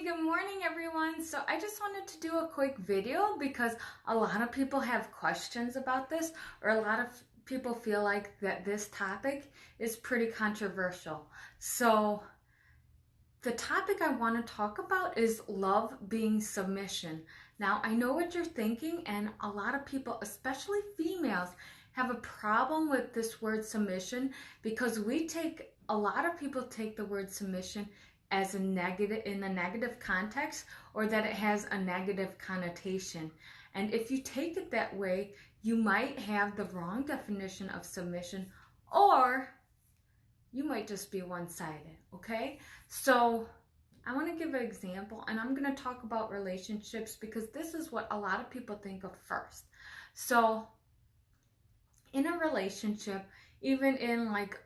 Good morning everyone. So I just wanted to do a quick video because a lot of people have questions about this, or a lot of people feel like that this topic is pretty controversial. So the topic I want to talk about is love being submission. Now I know what you're thinking, and a lot of people, especially females, have a problem with this word submission because a lot of people take the word submission as a negative, in a negative context, or that it has a negative connotation. And if you take it that way, you might have the wrong definition of submission, or you might just be one-sided, okay? So I want to give an example, and I'm going to talk about relationships because this is what a lot of people think of first. So in a relationship, even in like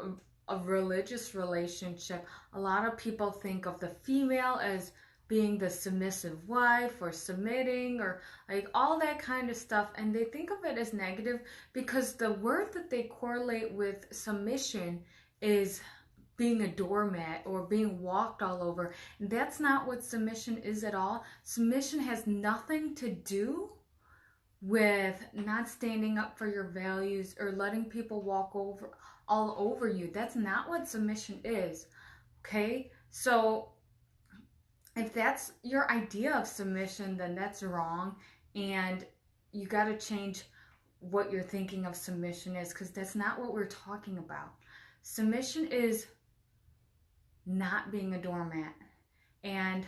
a religious relationship, a lot of people think of the female as being the submissive wife or submitting or like all that kind of stuff, and they think of it as negative because the word that they correlate with submission is being a doormat or being walked all over. And that's not what submission is at all. Submission has nothing to do with not standing up for your values or letting people walk all over you. That's not what submission is, okay? So if that's your idea of submission, then that's wrong, and you got to change what you're thinking of submission is, because that's not what we're talking about. Submission is not being a doormat. And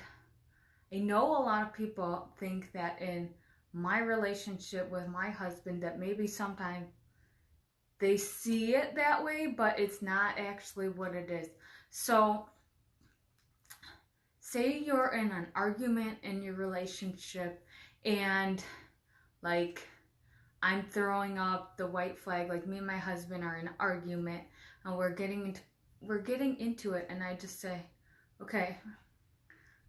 I know a lot of people think that in my relationship with my husband that maybe sometimes they see it that way, but it's not actually what it is. So say you're in an argument in your relationship, and like I'm throwing up the white flag, like me and my husband are in an argument and we're getting into it, and I just say, okay,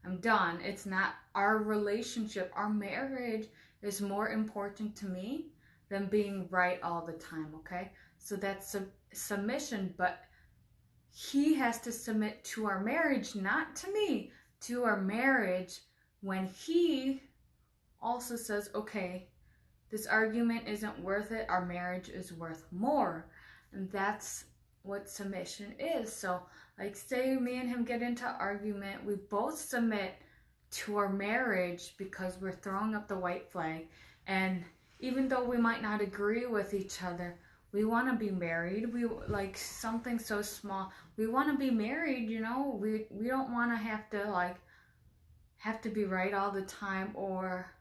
I'm done. It's not our relationship. Our marriage is more important to me than being right all the time, okay? So that's submission, but he has to submit to our marriage, not to me, to our marriage, when he also says, okay, this argument isn't worth it. Our marriage is worth more. And that's what submission is. So like say me and him get into argument, we both submit to our marriage because we're throwing up the white flag. And even though we might not agree with each other, we want to be married. We like something so small. We want to be married, you know. We don't want to have to be right all the time, or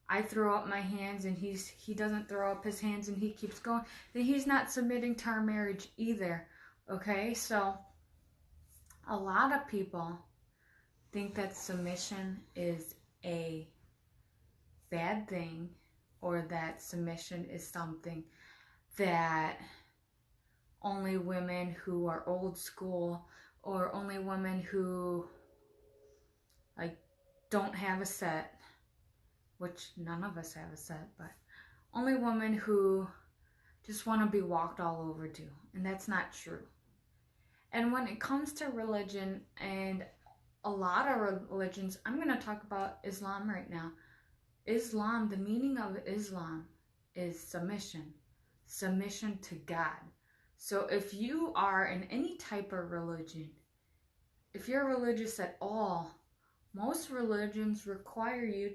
I throw up my hands and he doesn't throw up his hands and he keeps going, then he's not submitting to our marriage either. Okay, so a lot of people think that submission is a bad thing, or that submission is something that only women who are old school, or only women who like don't have a set, which none of us have a set, but only women who just want to be walked all over do. And that's not true. And when it comes to religion, and a lot of religions, I'm going to talk about Islam right now. Islam, the meaning of Islam is submission. Submission to God. So if you are in any type of religion, if you're religious at all, most religions require you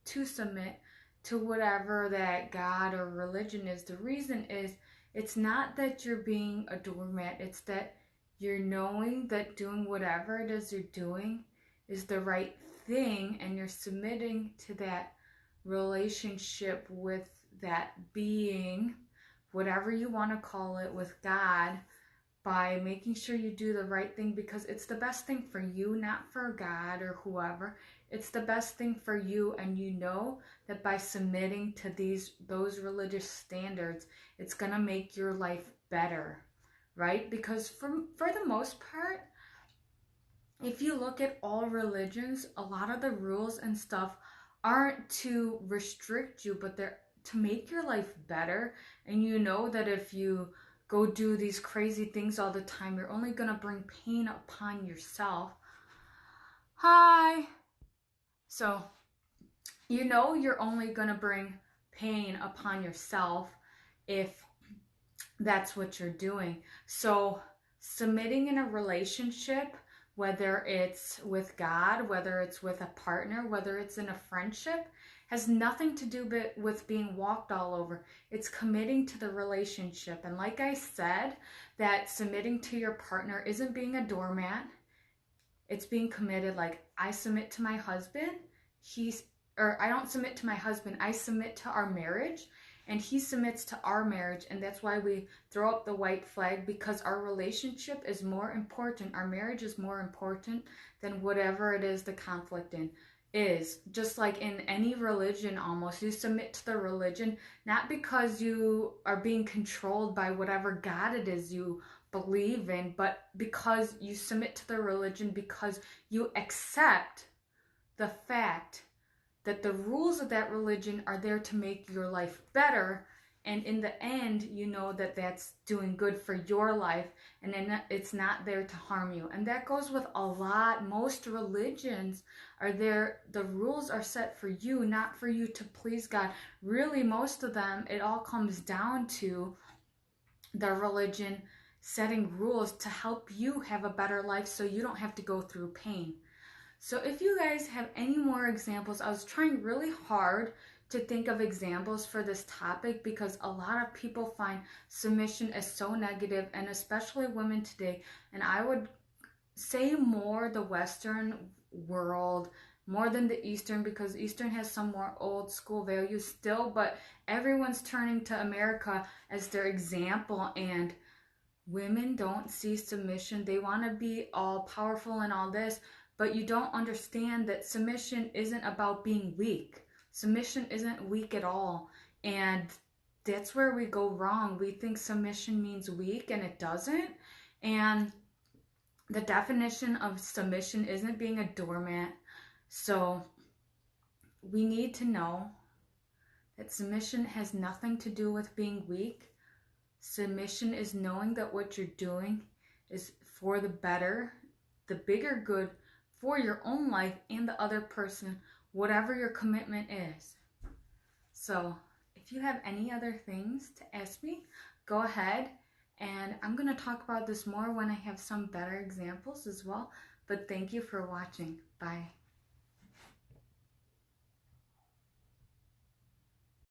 to submit to whatever that God or religion is. The reason is, it's not that you're being a doormat, it's that you're knowing that doing whatever it is you're doing is the right thing, and you're submitting to that relationship with that being, whatever you want to call it, with God, by making sure you do the right thing because it's the best thing for you, not for God or whoever. It's the best thing for you, and you know that by submitting to those religious standards, it's going to make your life better, right? Because for the most part, if you look at all religions, a lot of the rules and stuff aren't to restrict you, but they're to make your life better. And you know that if you go do these crazy things all the time, you're only going to bring pain upon yourself. Hi. So, you know you're only going to bring pain upon yourself if that's what you're doing. So, submitting in a relationship, whether it's with God, whether it's with a partner, whether it's in a friendship, has nothing to do with being walked all over. It's committing to the relationship. And like I said, that submitting to your partner isn't being a doormat. It's being committed. Like, I submit to my husband, or I don't submit to my husband, I submit to our marriage, and he submits to our marriage. And that's why we throw up the white flag, because our relationship is more important. Our marriage is more important than whatever it is the conflict in is. Just like in any religion, almost, you submit to the religion not because you are being controlled by whatever God it is you believe in, but because you submit to the religion because you accept the fact that the rules of that religion are there to make your life better, and in the end you know that that's doing good for your life, and then it's not there to harm you. And that goes with a lot. Most religions are there, the rules are set for you, not for you to please God. Really, most of them, it all comes down to the religion setting rules to help you have a better life so you don't have to go through pain. So if you guys have any more examples, I was trying really hard to think of examples for this topic because a lot of people find submission as so negative, and especially women today. And I would say more the Western world more than the Eastern, because Eastern has some more old school values still, but everyone's turning to America as their example, and women don't see submission. They want to be all powerful and all this, but you don't understand that submission isn't about being weak. Submission isn't weak at all. And that's where we go wrong. We think submission means weak, and it doesn't. And the definition of submission isn't being a doormat. So we need to know that submission has nothing to do with being weak. Submission is knowing that what you're doing is for the better, the bigger good for your own life and the other person, whatever your commitment is. So if you have any other things to ask me, go ahead. And I'm going to talk about this more when I have some better examples as well. But thank you for watching. Bye.